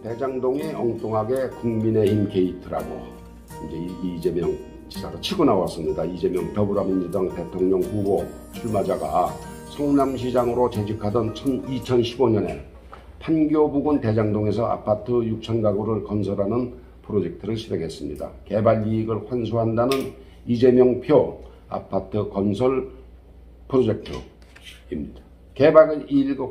대장동이 엉뚱하게 국민의힘 게이트라고 이제 이재명 지사가 치고 나왔습니다. 이재명 더불어민주당 대통령 후보 출마자가 성남시장으로 재직하던 2015년에 판교 부근 대장동에서 아파트 6천 가구를 건설하는 프로젝트를 시작했습니다. 개발 이익을 환수한다는 이재명표 아파트 건설 프로젝트입니다. 개발 이익을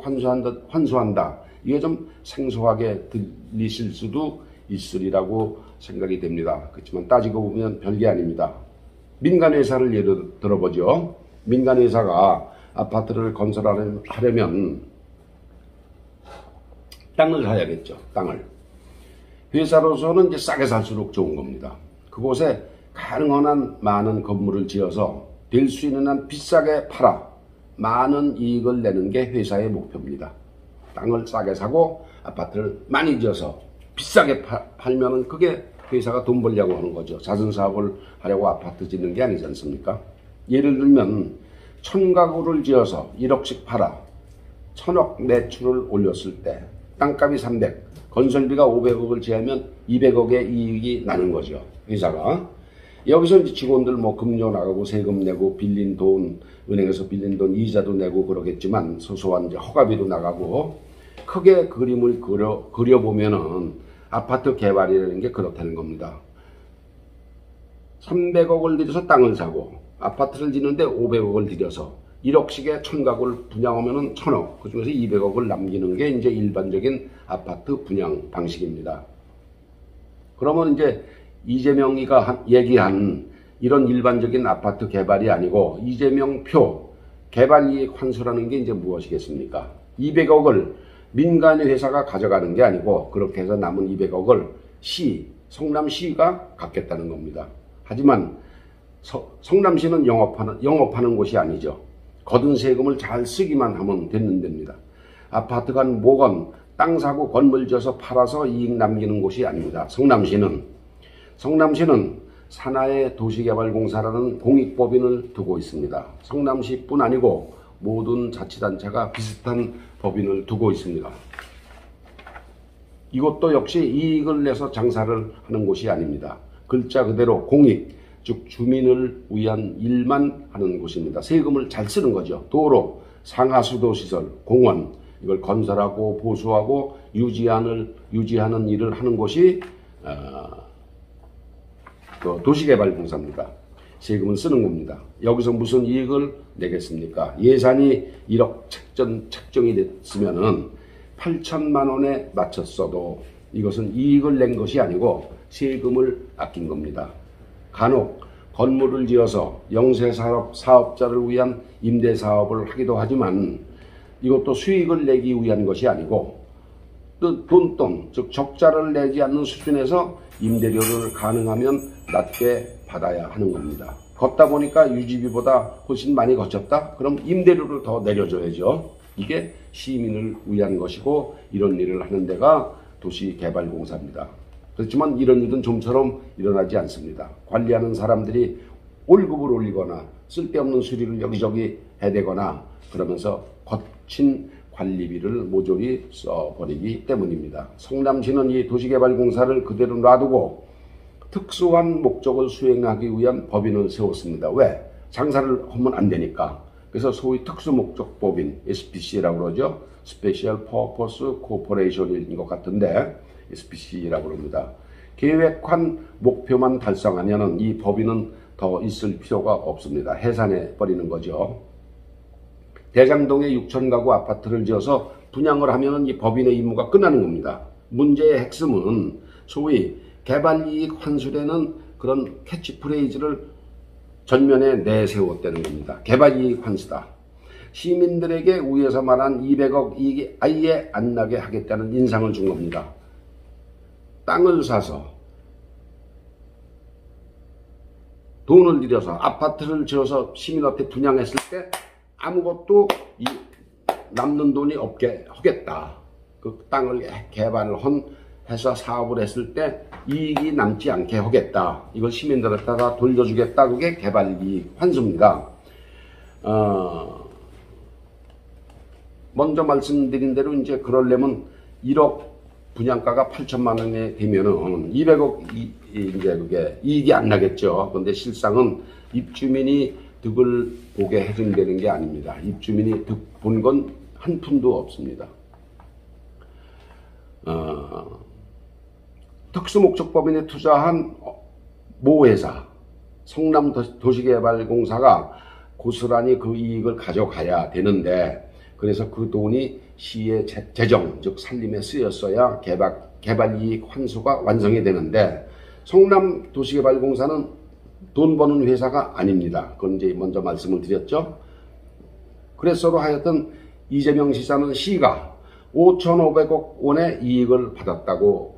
환수한다. 이게 좀 생소하게 들리실 수도 있으리라고 생각이 됩니다. 그렇지만 따지고 보면 별게 아닙니다. 민간회사를 예를 들어보죠. 민간회사가 아파트를 건설하려면 땅을 사야겠죠. 땅을. 회사로서는 이제 싸게 살수록 좋은 겁니다. 그곳에 가능한 한 많은 건물을 지어서 될 수 있는 한 비싸게 팔아 많은 이익을 내는 게 회사의 목표입니다. 땅을 싸게 사고 아파트를 많이 지어서 비싸게 팔면은 그게 회사가 돈 벌려고 하는 거죠. 자선사업을 하려고 아파트 짓는 게 아니지 않습니까? 예를 들면 1000가구를 지어서 1억씩 팔아 1000억 매출을 올렸을 때 땅값이 300, 건설비가 500억을 제하면 200억의 이익이 나는 거죠. 회사가. 여기서 이제 직원들 뭐 급료 나가고 세금 내고 빌린 돈, 은행에서 빌린 돈 이자도 내고 그러겠지만 소소한 이제 허가비도 나가고 크게 그림을 그려보면은 아파트 개발이라는 게 그렇다는 겁니다. 300억을 들여서 땅을 사고 아파트를 짓는데 500억을 들여서 1억씩의 1000가구를 분양하면은 1000억, 그 중에서 200억을 남기는 게 이제 일반적인 아파트 분양 방식입니다. 그러면 이제 이재명이가 얘기한 이런 일반적인 아파트 개발이 아니고 이재명표 개발이익 환수라는 게 이제 무엇이겠습니까? 200억을 민간의 회사가 가져가는 게 아니고 그렇게 해서 남은 200억을 성남시가 갖겠다는 겁니다. 하지만 성남시는 영업하는 곳이 아니죠. 거둔 세금을 잘 쓰기만 하면 되는 데입니다. 아파트건 뭐건 땅 사고 건물 지어서 팔아서 이익 남기는 곳이 아닙니다. 성남시는 산하의 도시개발공사라는 공익법인을 두고 있습니다. 성남시뿐 아니고 모든 자치단체가 비슷한 법인을 두고 있습니다. 이것도 역시 이익을 내서 장사를 하는 곳이 아닙니다. 글자 그대로 공익, 즉 주민을 위한 일만 하는 곳입니다. 세금을 잘 쓰는 거죠. 도로, 상하수도시설, 공원 이걸 건설하고 보수하고 유지하는 일을 하는 곳이 도시개발공사입니다. 세금을 쓰는 겁니다. 여기서 무슨 이익을 내겠습니까? 예산이 1억 책정이 됐으면은 8천만 원에 맞췄어도 이것은 이익을 낸 것이 아니고 세금을 아낀 겁니다. 간혹 건물을 지어서 영세사업자를 위한 임대사업을 하기도 하지만 이것도 수익을 내기 위한 것이 아니고 즉 적자를 내지 않는 수준에서 임대료를 가능하면 낮게 받아야 하는 겁니다. 걷다 보니까 유지비보다 훨씬 많이 거쳤다? 그럼 임대료를 더 내려줘야죠. 이게 시민을 위한 것이고 이런 일을 하는 데가 도시개발공사입니다. 그렇지만 이런 일은 좀처럼 일어나지 않습니다. 관리하는 사람들이 월급을 올리거나 쓸데없는 수리를 여기저기 해대거나 그러면서 거친 관리비를 모조리 써버리기 때문입니다. 성남시는 이 도시개발공사를 그대로 놔두고 특수한 목적을 수행하기 위한 법인을 세웠습니다. 왜? 장사를 하면 안 되니까. 그래서 소위 특수목적법인 SPC라고 그러죠. Special Purpose Corporation인 것 같은데 SPC라고 합니다. 계획한 목표만 달성하면 이 법인은 더 있을 필요가 없습니다. 해산해 버리는 거죠. 대장동에 6천 가구 아파트를 지어서 분양을 하면 이 법인의 임무가 끝나는 겁니다. 문제의 핵심은 소위 개발이익 환수라는 그런 캐치프레이즈를 전면에 내세웠다는 겁니다. 개발이익 환수다. 시민들에게 위에서 말한 200억 이익이 아예 안 나게 하겠다는 인상을 준 겁니다. 땅을 사서 돈을 들여서 아파트를 지어서 시민한테 분양했을 때 아무것도 남는 돈이 없게 하겠다. 그 땅을 개발을 해서 사업을 했을 때 이익이 남지 않게 하겠다. 이걸 시민들에다가 돌려주겠다. 그게 개발이익 환수입니다. 먼저 말씀드린 대로 이제 그러려면 1억 분양가가 8천만 원이 되면은 200억 이제 그게 이익이 안 나겠죠. 그런데 실상은 입주민이 득을 보게 해준다는 게 아닙니다. 입주민이 득 본 건 한 푼도 없습니다. 특수목적법인에 투자한 모 회사 성남도시개발공사가 고스란히 그 이익을 가져가야 되는데, 그래서 그 돈이 시의 재정, 즉 살림에 쓰였어야 개발이익 환수가 완성이 되는데, 성남도시개발공사는 돈 버는 회사가 아닙니다. 그건 이제 먼저 말씀을 드렸죠. 그래서도 하여튼 이재명 시장은 시가 5,500억 원의 이익을 받았다고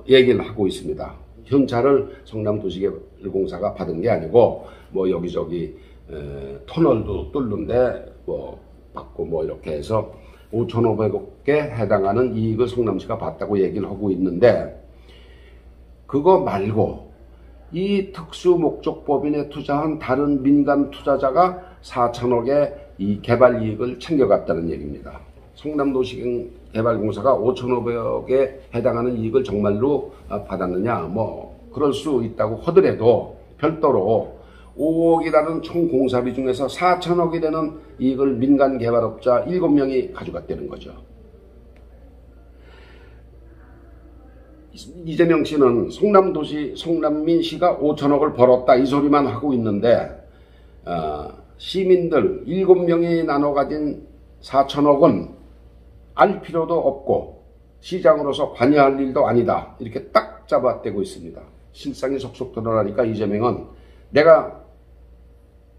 얘기를 하고 있습니다. 현찰을 성남도시개발공사가 받은 게 아니고 뭐 여기저기 터널도 뚫는데 뭐 받고 뭐 이렇게 해서 5,500억에 해당하는 이익을 성남시가 봤다고 얘기를 하고 있는데, 그거 말고 이 특수목적법인에 투자한 다른 민간 투자자가 4천억의 이 개발 이익을 챙겨갔다는 얘기입니다. 성남도시개발공사가 5,500억에 해당하는 이익을 정말로 받았느냐, 뭐 그럴 수 있다고 하더라도 별도로 5억이라는 총 공사비 중에서 4천억이 되는 이익을 민간 개발업자 7명이 가져갔다는 거죠. 이재명 씨는 성남민시가 5천억을 벌었다 이 소리만 하고 있는데, 시민들 7명이 나눠 가진 4천억은 알 필요도 없고 시장으로서 관여할 일도 아니다, 이렇게 딱 잡아떼고 있습니다. 실상이 속속 드러나니까 이재명은 내가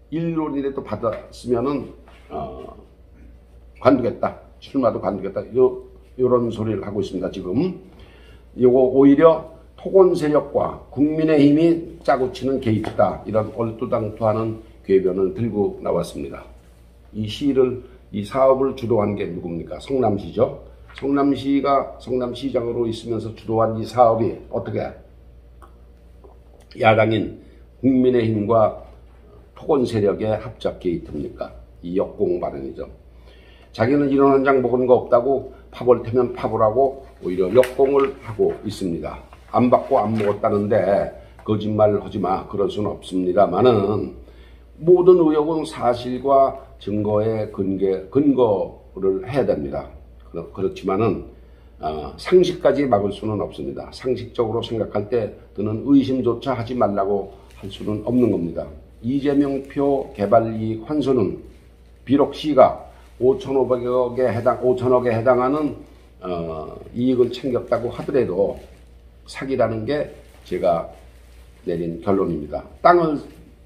일론이라도 받았으면은 관두겠다, 출마도 관두겠다, 요런 소리를 하고 있습니다. 지금 요거 오히려 토건 세력과 국민의힘이 짜고 치는 게이트다, 이런 얼토당토하는 궤변을 들고 나왔습니다. 이 사업을 주도한 게 누굽니까? 성남시죠. 성남시장으로 있으면서 주도한 이 사업이 어떻게 야당인 국민의힘과 토건 세력의 합작 게이트입니까? 이 역공 발언이죠. 자기는 이런 한 장 먹은 거 없다고 파벌 테면 파벌하고 오히려 역공을 하고 있습니다. 안 받고 안 먹었다는데 거짓말 하지 마, 그럴 수는 없습니다만은 모든 의혹은 사실과 증거의 근거를 해야 됩니다. 그렇지만은 상식까지 막을 수는 없습니다. 상식적으로 생각할 때 드는 의심조차 하지 말라고 할 수는 없는 겁니다. 이재명표 개발이익 환수는 비록 시가 5,500억에 해당하는 이익을 챙겼다고 하더라도 사기라는 게 제가 내린 결론입니다. 땅을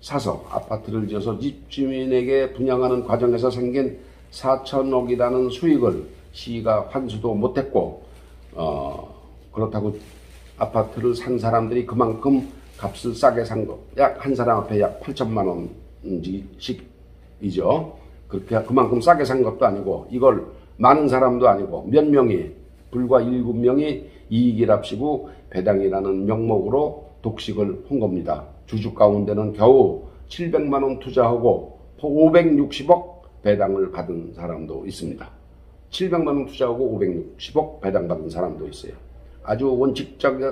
사서 아파트를 지어서 집주민에게 분양하는 과정에서 생긴 4천억이라는 수익을 시가 환수도 못했고, 그렇다고 아파트를 산 사람들이 그만큼 값을 싸게 산 거, 약 한 사람 앞에 약 8천만 원씩이죠. 그렇게 그만큼 싸게 산 것도 아니고, 이걸 많은 사람도 아니고 몇 명이, 불과 7명이 이익이랍시고 배당이라는 명목으로 독식을 한 겁니다. 주주 가운데는 겨우 700만 원 투자하고 560억 배당을 받은 사람도 있습니다. 700만 원 투자하고 560억 배당 받은 사람도 있어요. 아주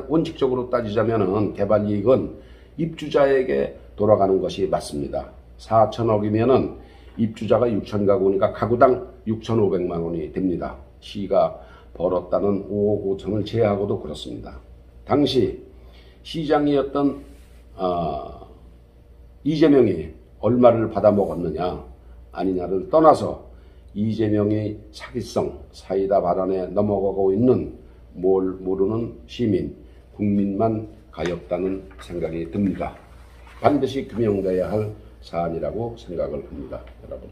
원칙적으로 따지자면은 개발 이익은 입주자에게 돌아가는 것이 맞습니다. 4천억이면은 입주자가 6천 가구니까 가구당 6,500만 원이 됩니다. 시가 벌었다는 5억 5천을 제외하고도 그렇습니다. 당시 시장이었던 이재명이 얼마를 받아먹었느냐 아니냐를 떠나서 이재명의 사기성 사이다 발언에 넘어가고 있는 뭘 모르는 시민, 국민만 가엾다는 생각이 듭니다. 반드시 규명돼야 할 사안이라고 생각을 합니다. 여러분.